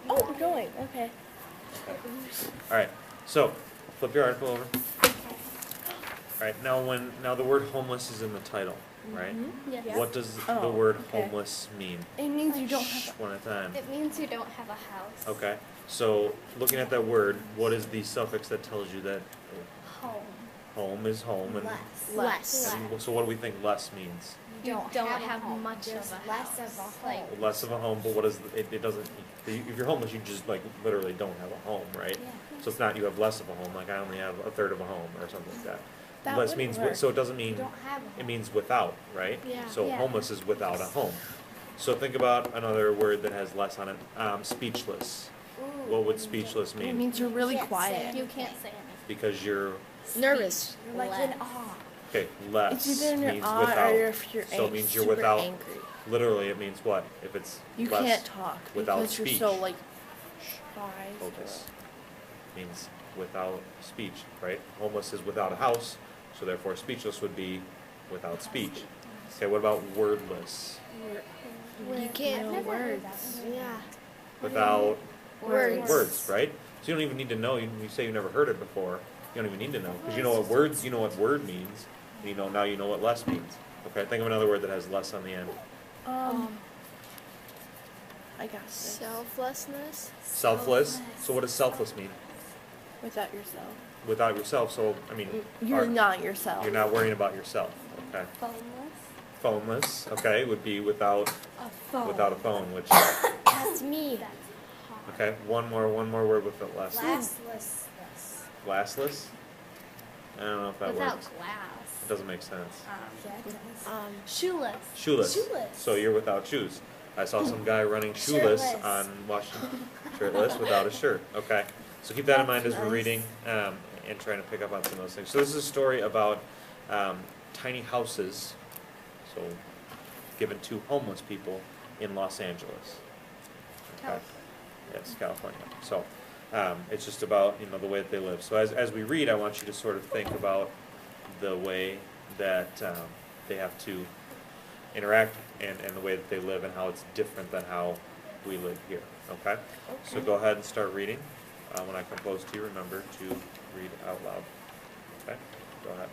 Oh, we're going. Okay. All right. So flip your article over. All right. Now the word homeless is in the title, right? Yes. What does the Oh, word okay. homeless mean? It means you don't have. One at a time. It means you don't have a house. Okay. So looking at that word, what is the suffix that tells you that Home. home is home and Less. and so what do we think less means? You don't have much There's of a less house. of a Like, home. Less of a home, but what is it? It doesn't. If you're homeless, you just like literally don't have a home, right? Yeah. So it's not you have less of a home. Like I only have a third of a home or something like that. That Less wouldn't means work. so it doesn't mean You don't have a it home. means without, right? Yeah. So Yeah. homeless is without a home. So think about another word that has less on it. Speechless. What would speechless It mean? means you're really can't say quiet. you can't say anything. Because you're Nervous. You're like in awe. okay. Less It's either in your means awe without. or if you're So it means you're super without. angry. Literally, it means what? If it's You less can't talk without because speech. you're so like shy. Focus means without speech, right? Homeless is without a house, so therefore speechless would be without speech. Okay, what about wordless? You can't know words. Yeah. Without Words. right? So you don't even need to know. You say you never heard it before. You don't even need to know because you know what words. You know what word means. And you know now you know what less means. Okay, think of another word that has less on the end. I got this. Selflessness. Selfless. So what does selfless mean? Without yourself. Without yourself. So I mean, You're are- not yourself. You're not worrying about yourself. Okay. Phoneless. Phoneless. Okay, would be without A phone. without a phone, which That's me. That's hard. okay. One more word with it less. Glasslessness. Glassless. I don't know if that Without works. It glass. doesn't make sense. Yeah, it does. Shoeless. Shoeless. Shoeless. So you're without shoes. I saw some guy running shoeless Shirtless. on Washington. Shirtless without a shirt. Okay. So keep that in mind as we're reading and trying to pick up on some of those things. So this is a story about tiny houses, so given to homeless people in Los Angeles. Okay. Yes, California. So it's just about the way that they live. So as we read, I want you to sort of think about the way that they have to interact and the way that they live and how it's different than how we live here. Okay? So go ahead and start reading. When I come close to you, remember to read out loud. Okay? Go ahead.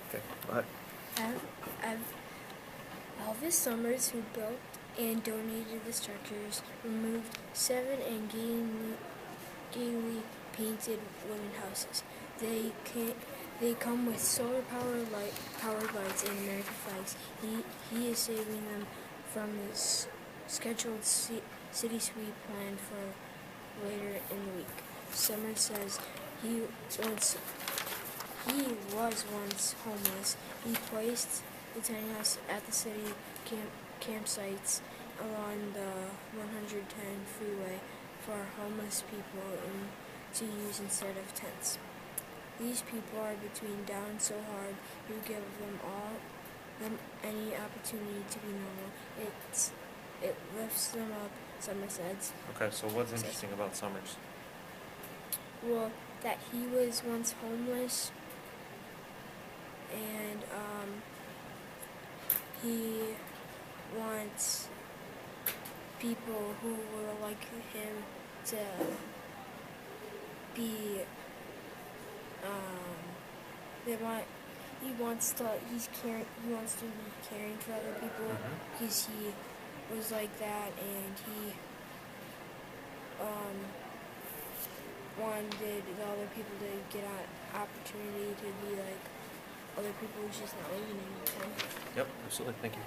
Okay, go ahead. Elvis Summers, who built and donated the structures, removed 7 and gaily painted wooden houses. They come with solar powered lights and American flags. He is saving them from his scheduled city sweep planned for later in the week. Summers says he was once homeless. He placed the tiny house at the city campsites along the 110 freeway for homeless people to use instead of tents. These people are between down so hard you give them any opportunity to be normal. It lifts them up, Summers says. Okay, so what's interesting about Summers? Well, that he was once homeless and he wants people who were like him to be he wants to be caring for other people because he was like that and he wanted the other people to get an opportunity to be like other people who's just not living in the Yep, absolutely. Thank you.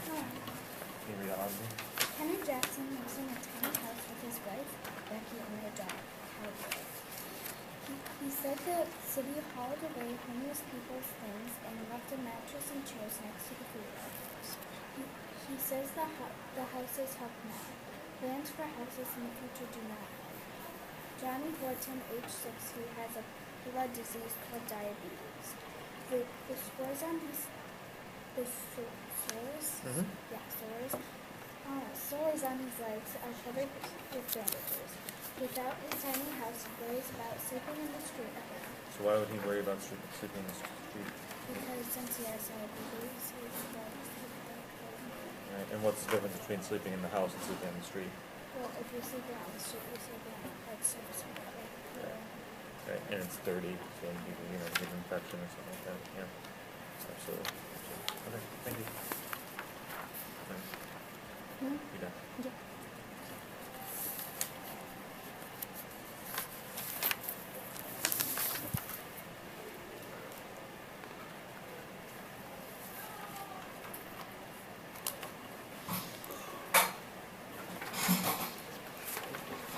Can you read it out loud? Kenneth Jackson lives in a tiny house with his wife, Becky, and their dog, Cowboy. He said the city hauled away homeless people's things and left a mattress and chairs next to the freeway. He says the houses help now. Plans for houses in the future do not help. Johnny Horton, age 60, has a blood disease called diabetes. The scores on his sores Sores on his legs are covered with bandages. Without his tiny house, he worries about sleeping in the street again. So why would he worry about sleeping in the street? Because since he has diabetes, he's got to sleep at home. Right. And what's the difference between sleeping in the house and sleeping on the street? Well, if you're sleeping on the street, you're sleeping on like surface or whatever. Right. And it's dirty, so you can, get an infection or something like that. Yeah. Absolutely. Okay. Thank you. You done? Yeah.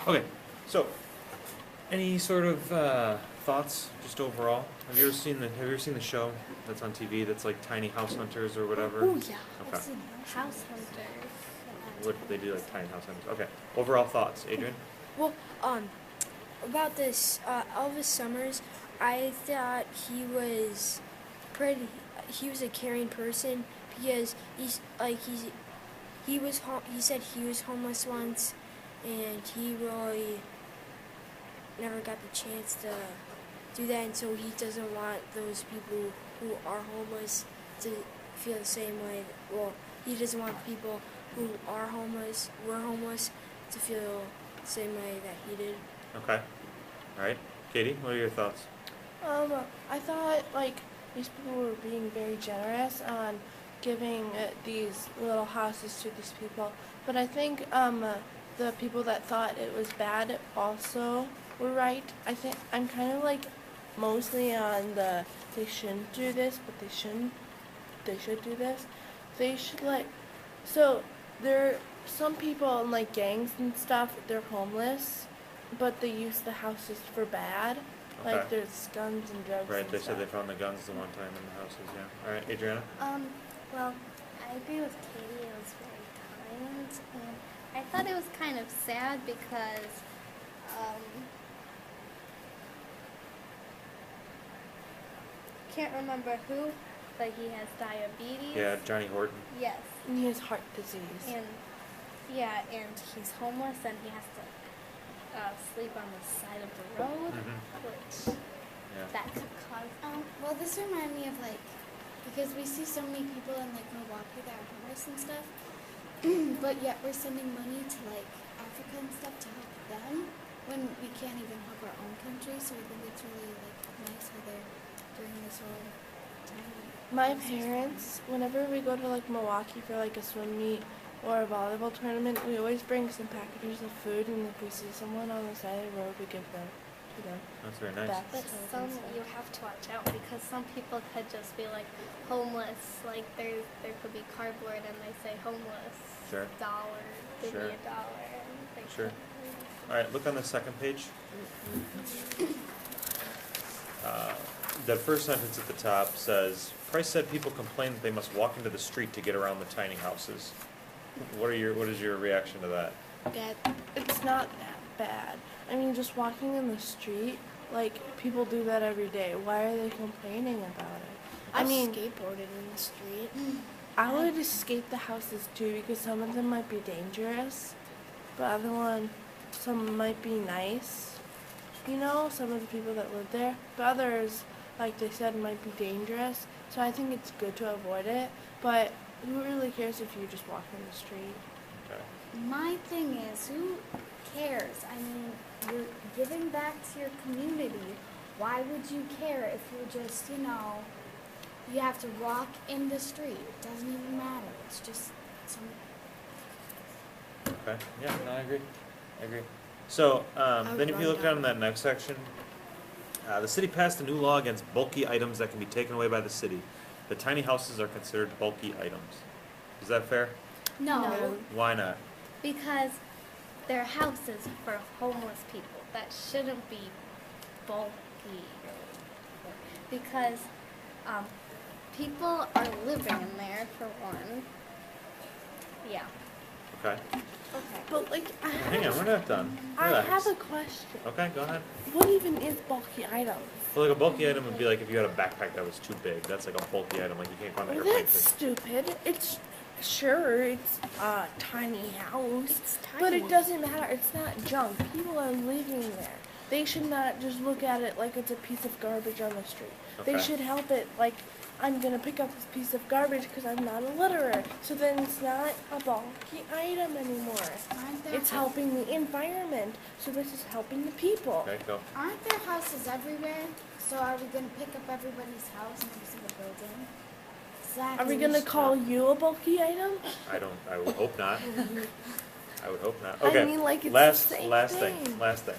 Okay, so any sort of thoughts just overall? Have you ever seen the show that's on TV that's like Tiny House Hunters or whatever? Oh yeah. Okay. I've seen House hunters. What they do like Tiny House Hunters? Okay. Overall thoughts, Adrian? Well, about this Elvis Summers, I thought he was pretty. He was a caring person because he said he was homeless once, and he really never got the chance to do that, and so he doesn't want those people who are homeless to feel the same way. Well, he doesn't want people who were homeless, to feel the same way that he did. Okay. All right. Katie, what are your thoughts? I thought like these people were being very generous on giving these little houses to these people, but I think the people that thought it was bad also were right. I think I'm kind of like mostly on the they shouldn't do this, but they should do this. They should so there are some people in like gangs and stuff, they're homeless, but they use the houses for bad. Okay. Like there's guns and drugs. Right, and they stuff. said they found the guns the one time in the houses, yeah. All right, Adriana? Well, I agree with Katie. It was very kind, and I thought it was kind of sad because, can't remember who, but he has diabetes. Yeah, Johnny Horton. Yes. And he has heart disease. And and he's homeless, and he has to sleep on the side of the road, which Yeah. that could cause. Well, this reminded me of because we see so many people in Milwaukee that are homeless and stuff, but yet we're sending money to Africa and stuff to help them when we can't even help our own country. So I think it's really nice how they're doing this whole time. My parents, whenever we go to Milwaukee for a swim meet or a volleyball tournament, we always bring some packages of food, and if we see someone on the side of the road, we give them to them. That's very nice. But some you have to watch out because some people could just be homeless. There could be cardboard and they say homeless. Sure. Dollar, give Sure. me $1. And they Sure. could- All right, look on the second page. The first sentence at the top says, Price said people complain that they must walk into the street to get around the tiny houses. What is your reaction to that? It's not that bad. I mean, just walking in the street, people do that every day. Why are they complaining about it? I mean, skateboarded in the street. I would escape the houses too because some of them might be dangerous, but some might be nice. Some of the people that live there, but others, like they said, might be dangerous. So I think it's good to avoid it, but who really cares if you just walk in the street? Okay. My thing is, who cares? I mean, you're giving back to your community. Why would you care if you're just, you have to walk in the street? It doesn't even matter. It's just some. Okay. Yeah, no, I agree. So, then if you look down in that next section, the city passed a new law against bulky items that can be taken away by the city. The tiny houses are considered bulky items. Is that fair? No. Why not? Because they're houses for homeless people. That shouldn't be bulky. Because people are living in there, for one. Yeah. Okay. Okay. But Hang on, we're not done. I Relax. have a question. Okay, go ahead. What even is bulky items? Well, a bulky item would be if you had a backpack that was too big. That's a bulky item. You can't go on the Well, airplane. that's stupid. It's sure, it's a tiny house, It's but tiny. it doesn't matter. It's not junk. People are living there. They should not just look at it like it's a piece of garbage on the street. They Okay. should help it like, I'm gonna pick up this piece of garbage because I'm not a litterer. So then it's not a bulky item anymore. It's helping the environment. So this is helping the people. Okay, go. Aren't there houses everywhere? So are we gonna pick up everybody's house in every single building? Exactly. Are we gonna call you a bulky item? I would hope not. I would hope not. Okay. I mean, like it's last the same last thing. thing. Last thing.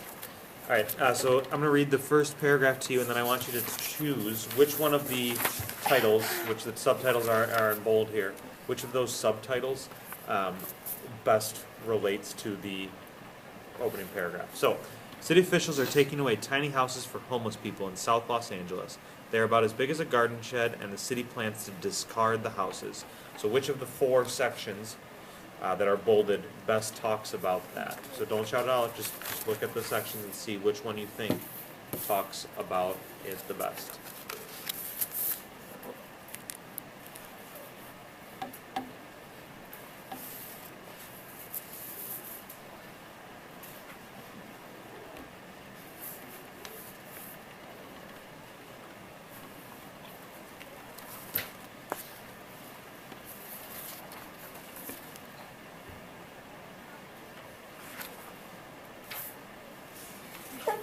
All right. So I'm gonna read the first paragraph to you, and then I want you to choose which one of the titles, which the subtitles are in bold here, which of those subtitles best relates to the opening paragraph. So, city officials are taking away tiny houses for homeless people in South Los Angeles. They are about as big as a garden shed, and the city plans to discard the houses. So, which of the 4 sections that are bolded best talks about that? So, don't shout it out. Just look at the sections and see which one you think talks about it the best.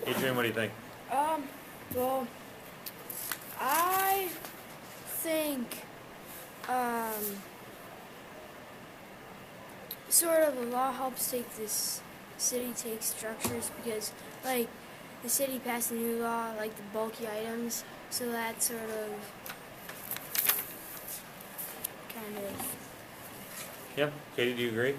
Adrian, what do you think? Well, I think, sort of the law helps take this city take structures because, like, the city passed a new law, like the bulky items, so that sort of, kind of. Yeah, Katie, do you agree?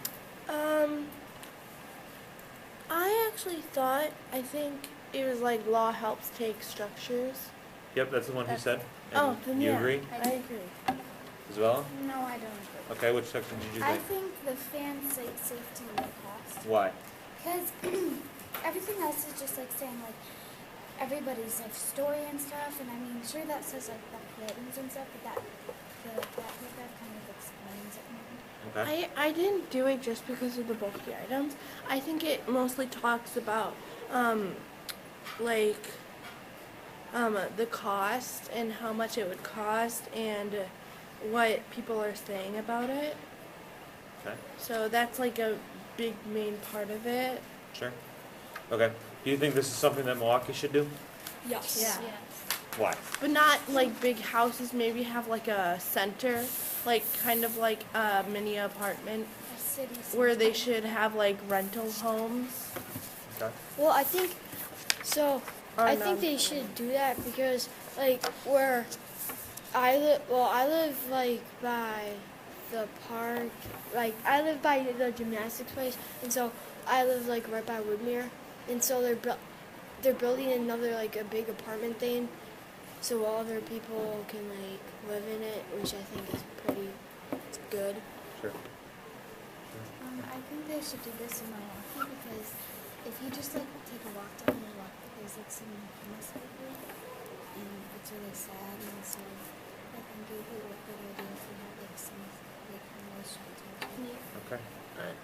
I think it was like law helps take structures. Yep, that's the one he said. Oh, And then you yeah, agree I agree. as well? No, I don't agree. Okay, which section did you I think? think the fan safety and the cost. Why? Because everything else is just like saying like everybody's life story and stuff, and I mean sure that says like the buildings and stuff, but that kind of explains it more. Okay. I didn't do it just because of the bulky items. I think it mostly talks about like the cost and how much it would cost and what people are saying about it. Okay. So that's like a big main part of it. Sure. Okay. Do you think this is something that Milwaukee should do? Yes. Yeah. Yes. Why? But not like big houses, maybe have like a center, like kind of like a mini apartment A city where they center. should have like rental homes. Okay. Well, I think, so, Or I think they should do that because, like, where I live, like, by the park, like, I live by the gymnastics place, and so I live, like, right by Woodmere, and so they're building another, like, a big apartment thing, so other people can, like, live in it, which I think is pretty good. Sure. I think they should do this in Milwaukee because if you just like take a walk down Milwaukee, there's like some homeless people, and it's really sad. And so I think it would be a good idea if we had like some like homeless shelter. Okay. All right.